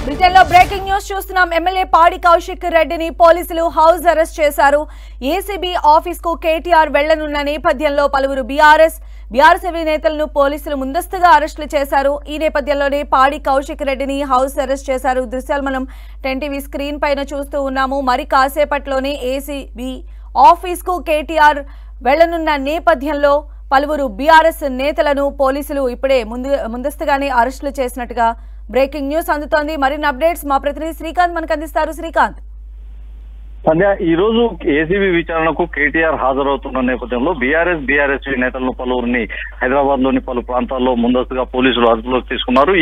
బ్రిటన్లో breaking news చూస్తున్నాం. MLA పాడి కౌశిక్ రెడ్డిని పోలీసులు హౌస్ అరెస్ట్ చేశారు. ఏసీబీ ఆఫీస్ కు కేటీఆర్ వెళ్లనున్న నేపథ్యంలో పలువురు బీఆర్ఎస్ఏవీ నేతలను పోలీసులు ముందస్తుగా అరెస్టులు చేశారు. ఈ నేపథ్యంలోనే పాడి కౌశిక్ రెడ్డిని హౌస్ అరెస్ట్ చేశారు. దృశ్యాలు మనం 10 టీవీ స్క్రీన్ పైన చూస్తూ ఉన్నాము. మరి కాసేపట్లోనే ఏసీబీ ఆఫీస్ కు కేటీఆర్ వెళ్లనున్న నేపథ్యంలో పలువురు బీఆర్ఎస్ నేతలను పోలీసులు ఇప్పుడే ముందస్తుగానే అరెస్టులు చేసినట్టుగా బ్రేకింగ్ న్యూస్ అందుతోంది. మరిన్ని అప్డేట్స్ మా ప్రతినిధి శ్రీకాంత్ మనకు అందిస్తారు. శ్రీకాంత్, సంధ్య, ఈ రోజు ఏసీబీ విచారణకు కేటీఆర్ హాజరవుతున్న నేపథ్యంలో బీఆర్ఎస్ నేతలను పలువురిని హైదరాబాద్ లోని పలు ప్రాంతాల్లో ముందస్తుగా పోలీసులు అదుపులోకి తీసుకున్నారు.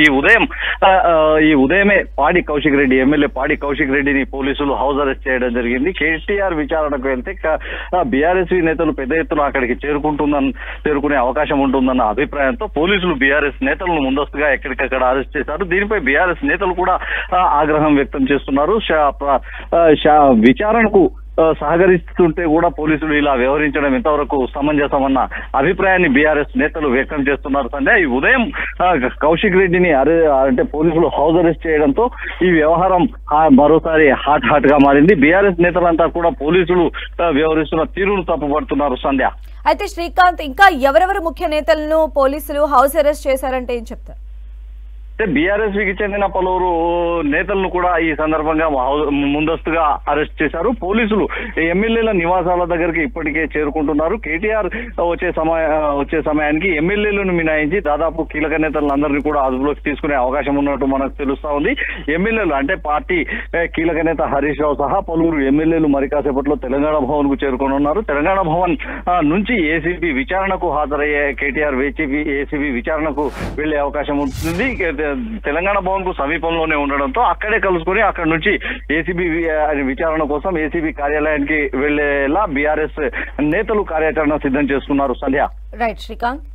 ఈ ఉదయమే పాడి కౌశిక్ రెడ్డి ఎమ్మెల్యే పాడి కౌశిక్ రెడ్డిని పోలీసులు హౌస్ అరెస్ట్ చేయడం జరిగింది. కేటీఆర్ విచారణకు వెళ్తే బీఆర్ఎస్ నేతలు పెద్ద ఎత్తున అక్కడికి చేరుకునే అవకాశం ఉంటుందన్న అభిప్రాయంతో పోలీసులు బీఆర్ఎస్ నేతలను ముందస్తుగా ఎక్కడికక్కడ అరెస్ట్ చేశారు. దీనిపై బీఆర్ఎస్ నేతలు కూడా ఆగ్రహం వ్యక్తం చేస్తున్నారు. విచారణకు సహకరిస్తుంటే కూడా పోలీసులు ఇలా వ్యవహరించడం ఎంతవరకు సమంజసమన్న అభిప్రాయాన్ని బీఆర్ఎస్ నేతలు వ్యక్తం చేస్తున్నారు. సంధ్య, ఈ ఉదయం కౌశిక్ రెడ్డిని అంటే పోలీసులు హౌస్ అరెస్ట్ చేయడంతో ఈ వ్యవహారం మరోసారి హాట్ గా మారింది. బీఆర్ఎస్ నేతలంతా కూడా పోలీసులు వ్యవహరిస్తున్న తీరును తప్పుపడుతున్నారు. సంధ్య, అయితే శ్రీకాంత్, ఇంకా ఎవరెవరు ముఖ్య నేతలను పోలీసులు హౌస్ అరెస్ట్ చేశారంటే ఏం చెప్తారు? బీఆర్ఎస్కి చెందిన పలువురు నేతలను కూడా ఈ సందర్భంగా ముందస్తుగా అరెస్ట్ చేశారు. పోలీసులు ఎమ్మెల్యేల నివాసాల దగ్గరికి ఇప్పటికే చేరుకుంటున్నారు. కేటీఆర్ వచ్చే సమయానికి ఎమ్మెల్యేలను మినాయించి దాదాపు కీలక నేతలందరినీ కూడా అదుపులోకి తీసుకునే అవకాశం ఉన్నట్టు మనకు తెలుస్తా ఉంది. ఎమ్మెల్యేలు అంటే పార్టీ కీలక నేత హరీష్ రావు సహా పలువురు ఎమ్మెల్యేలు మరి కాసేపట్లో తెలంగాణ భవన్ కు చేరుకోనున్నారు. తెలంగాణ భవన్ నుంచి ఏసీబీ విచారణకు హాజరయ్యే కేటీఆర్ ఏసీబీ విచారణకు వెళ్లే అవకాశం ఉంటుంది. తెలంగాణ భవన్ కు సమీపంలోనే ఉండడంతో అక్కడే కలుసుకుని అక్కడి నుంచి ఏసీబీ విచారణ కోసం ఏసీబీ కార్యాలయానికి వెళ్లేలా బీఆర్ఎస్ నేతలు కార్యాచరణ సిద్ధం చేసుకున్నారు. సంధ్య, రైట్ శ్రీకాంత్.